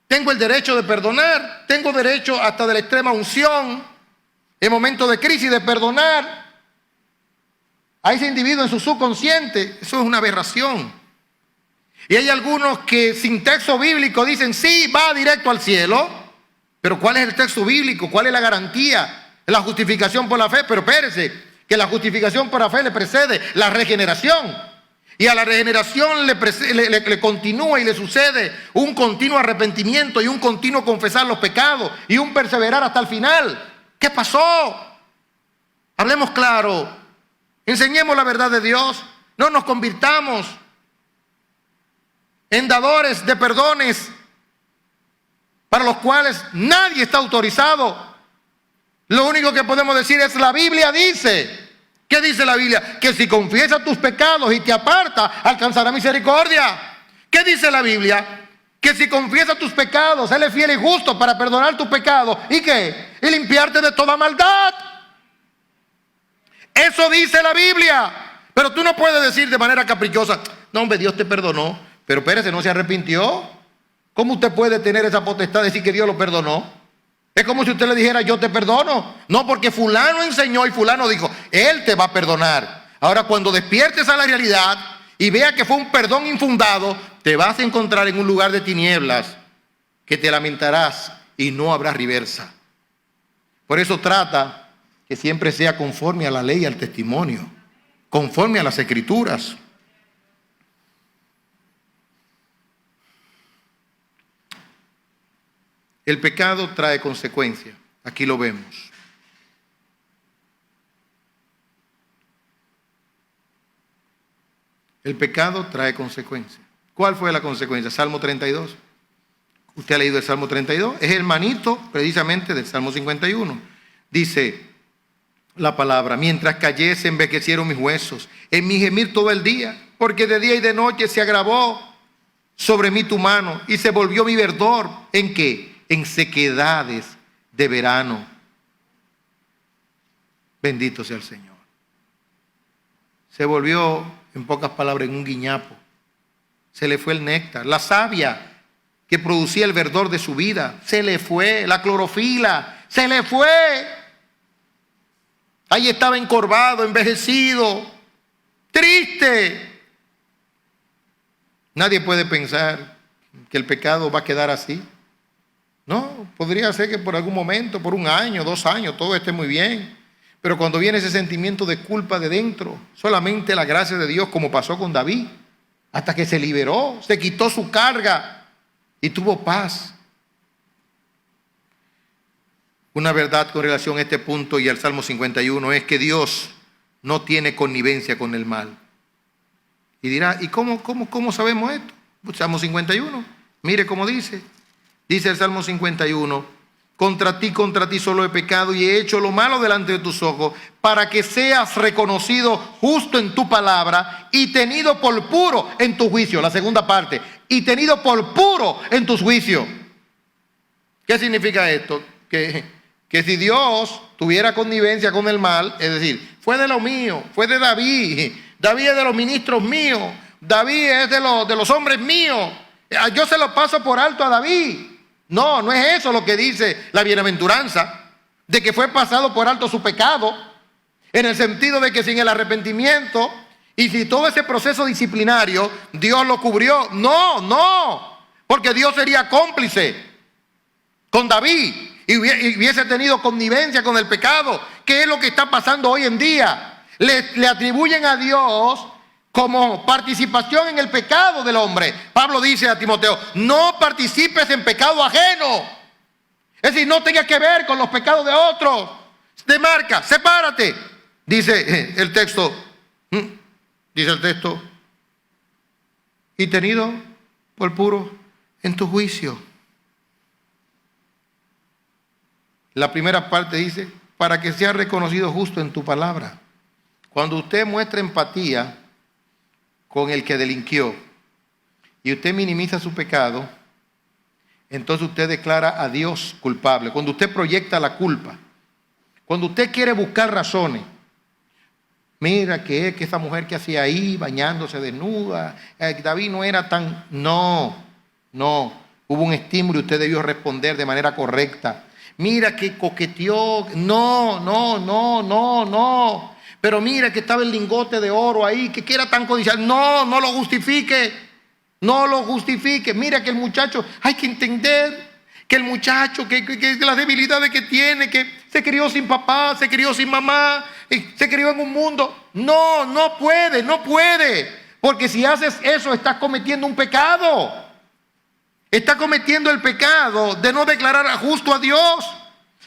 Tengo el derecho de perdonar, tengo derecho hasta de la extrema unción en momentos de crisis de perdonar a ese individuo en su subconsciente. Eso es una aberración. Y hay algunos que sin texto bíblico dicen, sí, va directo al cielo. Pero ¿cuál es el texto bíblico? ¿Cuál es la garantía? La justificación por la fe. Pero espérese, que la justificación por la fe le precede la regeneración. Y a la regeneración le continúa y le sucede un continuo arrepentimiento y un continuo confesar los pecados y un perseverar hasta el final. ¿Qué pasó? Hablemos claro. Enseñemos la verdad de Dios. No nos convirtamos en dadores de perdones para los cuales nadie está autorizado. Lo único que podemos decir es la Biblia dice. ¿Qué dice la Biblia? Que si confiesas tus pecados y te apartas, alcanzará misericordia. ¿Qué dice la Biblia? Que si confiesas tus pecados, Él es fiel y justo para perdonar tus pecados. ¿Y qué? Y limpiarte de toda maldad. Eso dice la Biblia. Pero tú no puedes decir de manera caprichosa, no hombre, Dios te perdonó, pero espérese, no se arrepintió. ¿Cómo usted puede tener esa potestad de decir que Dios lo perdonó? Es como si usted le dijera, yo te perdono. No, porque fulano enseñó y fulano dijo, Él te va a perdonar. Ahora, cuando despiertes a la realidad y vea que fue un perdón infundado, te vas a encontrar en un lugar de tinieblas que te lamentarás y no habrá reversa. Por eso trata que siempre sea conforme a la ley y al testimonio, conforme a las Escrituras. El pecado trae consecuencias. Aquí lo vemos. El pecado trae consecuencias. ¿Cuál fue la consecuencia? Salmo 32. Usted ha leído el Salmo 32. Es hermanito precisamente del Salmo 51. Dice la palabra, mientras callé se envejecieron mis huesos, en mi gemir todo el día, porque de día y de noche se agravó sobre mí tu mano y se volvió mi verdor. ¿En qué? En sequedades de verano. Bendito sea el Señor. Se volvió, en pocas palabras, en un guiñapo. Se le fue el néctar. La savia que producía el verdor de su vida, se le fue. La clorofila, se le fue. Ahí estaba encorvado, envejecido, triste. Nadie puede pensar que el pecado va a quedar así. No, podría ser que por algún momento, por 1 año, 2 años, todo esté muy bien. Pero cuando viene ese sentimiento de culpa de dentro, solamente la gracia de Dios, como pasó con David, hasta que se liberó, se quitó su carga y tuvo paz. Una verdad con relación a este punto y al Salmo 51 es que Dios no tiene connivencia con el mal. Y dirá, ¿y cómo sabemos esto? Salmo 51, mire cómo dice. Dice el Salmo 51, contra ti solo he pecado y he hecho lo malo delante de tus ojos, para que seas reconocido justo en tu palabra y tenido por puro en tu juicio. La segunda parte, y tenido por puro en tus juicios. ¿Qué significa esto? Que si Dios tuviera connivencia con el mal, es decir, fue de lo mío, fue de David, David es de los ministros míos, David es de los hombres míos, yo se lo paso por alto a David. No, no es eso lo que dice la bienaventuranza, de que fue pasado por alto su pecado, en el sentido de que sin el arrepentimiento y si todo ese proceso disciplinario Dios lo cubrió. No, porque Dios sería cómplice con David y hubiese tenido connivencia con el pecado, que es lo que está pasando hoy en día. Le atribuyen a Dios como participación en el pecado del hombre. Pablo dice a Timoteo, no participes en pecado ajeno. Es decir, no tengas que ver con los pecados de otros. Demarca, sepárate. Dice el texto, y tenido por puro en tu juicio. La primera parte dice, para que seas reconocido justo en tu palabra. Cuando usted muestra empatía con el que delinquió y usted minimiza su pecado, entonces usted declara a Dios culpable. Cuando usted proyecta la culpa, cuando usted quiere buscar razones, mira que esa mujer que hacía ahí bañándose desnuda, David no era tan... No, hubo un estímulo y usted debió responder de manera correcta. Mira que coqueteó, no. Pero mira que estaba el lingote de oro ahí, que era tan codiciado. No lo justifique. No lo justifique. Mira que el muchacho, hay que entender que el muchacho, que las debilidades que tiene, que se crió sin papá, se crió sin mamá, se crió en un mundo. No puede. Porque si haces eso, estás cometiendo un pecado. Estás cometiendo el pecado de no declarar justo a Dios,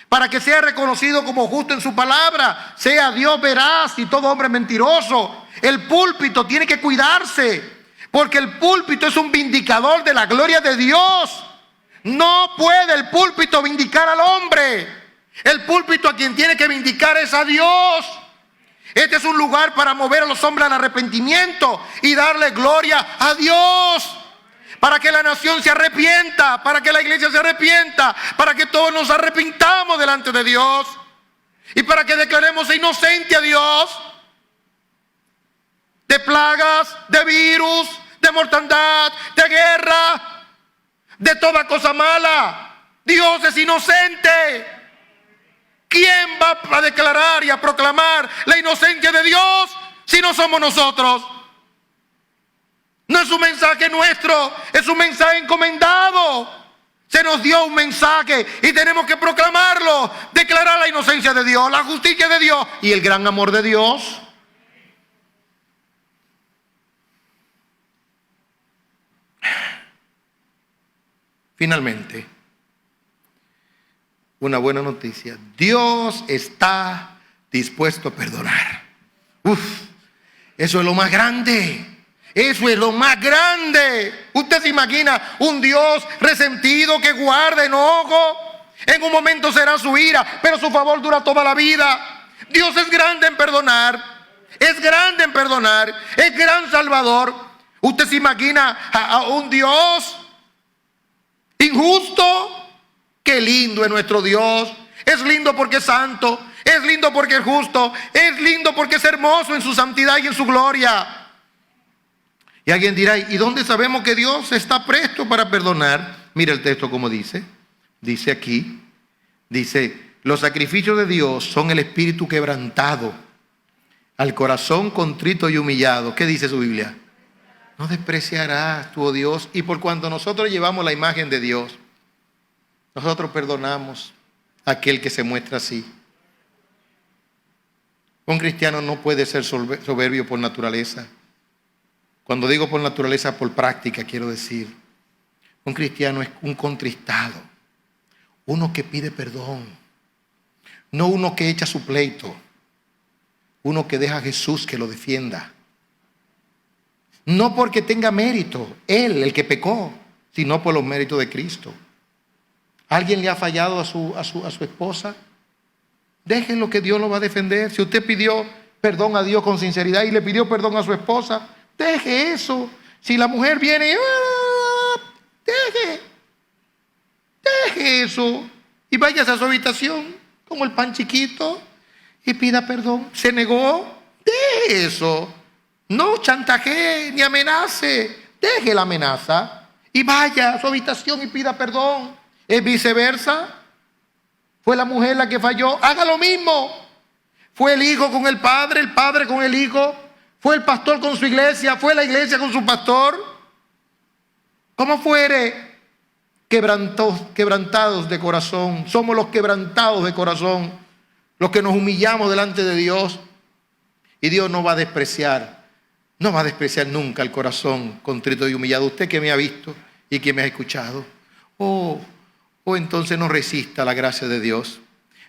para que sea reconocido como justo en su palabra, sea Dios veraz y todo hombre mentiroso. El púlpito tiene que cuidarse, porque el púlpito es un vindicador de la gloria de Dios. No puede el púlpito vindicar al hombre. El púlpito a quien tiene que vindicar es a Dios. Este es un lugar para mover a los hombres al arrepentimiento y darle gloria a Dios. Para que la nación se arrepienta, para que la iglesia se arrepienta, para que todos nos arrepintamos delante de Dios y para que declaremos inocente a Dios de plagas, de virus, de mortandad, de guerra, de toda cosa mala. Dios es inocente. ¿Quién va a declarar y a proclamar la inocencia de Dios si no somos nosotros? No es un mensaje nuestro, es un mensaje encomendado. Se nos dio un mensaje y tenemos que proclamarlo, declarar la inocencia de Dios, la justicia de Dios y el gran amor de Dios. Finalmente, una buena noticia. Dios está dispuesto a perdonar. Eso es lo más grande. Eso es lo más grande. Usted se imagina un Dios resentido que guarda enojo. En un momento será su ira, pero su favor dura toda la vida. Dios es grande en perdonar. Es grande en perdonar. Es gran Salvador. Usted se imagina a un Dios injusto. Qué lindo es nuestro Dios. Es lindo porque es santo. Es lindo porque es justo. Es lindo porque es hermoso en su santidad y en su gloria. Y alguien dirá, ¿y dónde sabemos que Dios está presto para perdonar? Mira el texto como dice. Dice aquí, los sacrificios de Dios son el espíritu quebrantado, al corazón contrito y humillado. ¿Qué dice su Biblia? No despreciarás tú, oh Dios. Y por cuanto nosotros llevamos la imagen de Dios, nosotros perdonamos a aquel que se muestra así. Un cristiano no puede ser soberbio por naturaleza. Cuando digo por naturaleza, por práctica, quiero decir, un cristiano es un contristado, uno que pide perdón, no uno que echa su pleito, uno que deja a Jesús que lo defienda. No porque tenga mérito, él, el que pecó, sino por los méritos de Cristo. ¿Alguien le ha fallado a su esposa? Déjenlo, que Dios lo va a defender. Si usted pidió perdón a Dios con sinceridad y le pidió perdón a su esposa, deje eso. Si la mujer viene, deje eso y váyase a su habitación con el pan chiquito y pida perdón. ¿Se negó? Deje eso. No chantajee ni amenace. Deje la amenaza y vaya a su habitación y pida perdón. ¿Es viceversa? ¿Fue la mujer la que falló? Haga lo mismo. ¿Fue el hijo con el padre con el hijo? ¿Fue el pastor con su iglesia? ¿Fue la iglesia con su pastor? Como fuere, quebrantados de corazón. Somos los quebrantados de corazón, los que nos humillamos delante de Dios. Y Dios no va a despreciar nunca el corazón contrito y humillado. Usted que me ha visto y que me ha escuchado. Entonces no resista la gracia de Dios.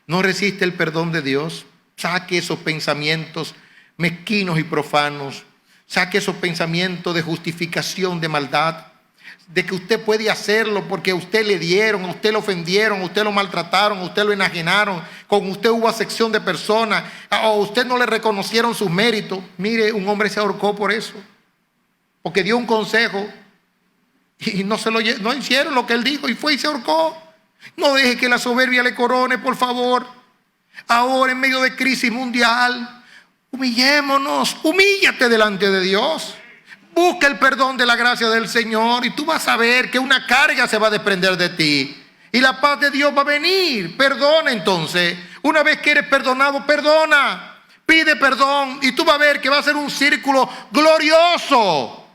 No resiste el perdón de Dios. Saque esos pensamientos mezquinos y profanos. Saque esos pensamientos de justificación de maldad, de que usted puede hacerlo porque a usted le dieron, a usted lo ofendieron, a usted lo maltrataron, a usted lo enajenaron, con usted hubo acepción de personas, a usted no le reconocieron sus méritos. Mire, un hombre se ahorcó por eso, porque dio un consejo y no hicieron lo que él dijo y fue y se ahorcó. No deje que la soberbia le corone, por favor. Ahora en medio de crisis mundial, humillémonos. Humíllate delante de Dios. Busca el perdón de la gracia del Señor y tú vas a ver que una carga se va a desprender de ti y la paz de Dios va a venir. Perdona entonces. Una vez que eres perdonado, perdona. Pide perdón y tú vas a ver que va a ser un círculo glorioso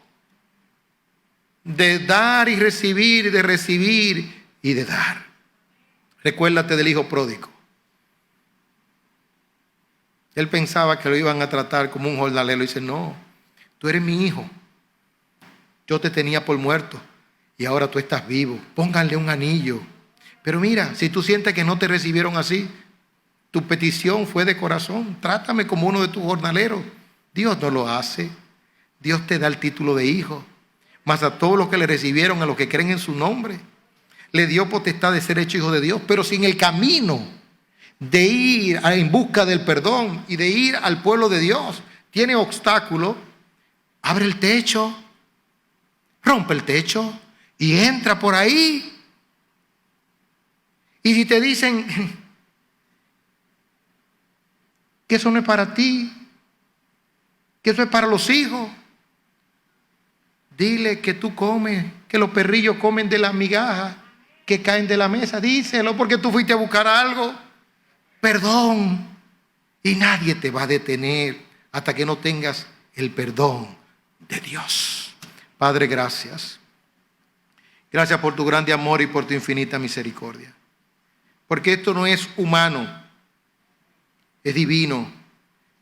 de dar y recibir, de recibir y de dar. Recuérdate del hijo pródigo. Él pensaba que lo iban a tratar como un jornalero y dice: no, tú eres mi hijo. Yo te tenía por muerto y ahora tú estás vivo. Pónganle un anillo. Pero mira, si tú sientes que no te recibieron así, tu petición fue de corazón. Trátame como uno de tus jornaleros. Dios no lo hace. Dios te da el título de hijo. Mas a todos los que le recibieron, a los que creen en su nombre, le dio potestad de ser hecho hijo de Dios. Pero si en el camino de ir en busca del perdón y de ir al pueblo de Dios tiene obstáculo, abre el techo, rompe el techo y entra por ahí. Y si te dicen que eso no es para ti, que eso es para los hijos, dile que tú comes, que los perrillos comen de las migajas que caen de la mesa. Díselo, porque tú fuiste a buscar algo. Perdón. Y nadie te va a detener hasta que no tengas el perdón de Dios. Padre, gracias. Gracias por tu grande amor y por tu infinita misericordia. Porque esto no es humano, es divino.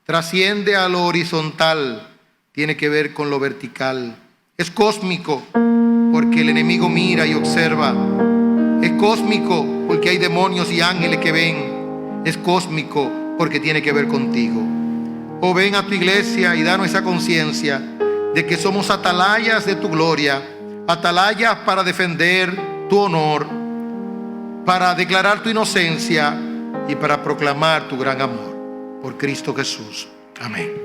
Trasciende a lo horizontal, tiene que ver con lo vertical. Es cósmico, porque el enemigo mira y observa. Es cósmico, porque hay demonios y ángeles que ven. Es cósmico, porque tiene que ver contigo. Oh, ven a tu iglesia y danos esa conciencia de que somos atalayas de tu gloria, atalayas para defender tu honor, para declarar tu inocencia y para proclamar tu gran amor. Por Cristo Jesús. Amén.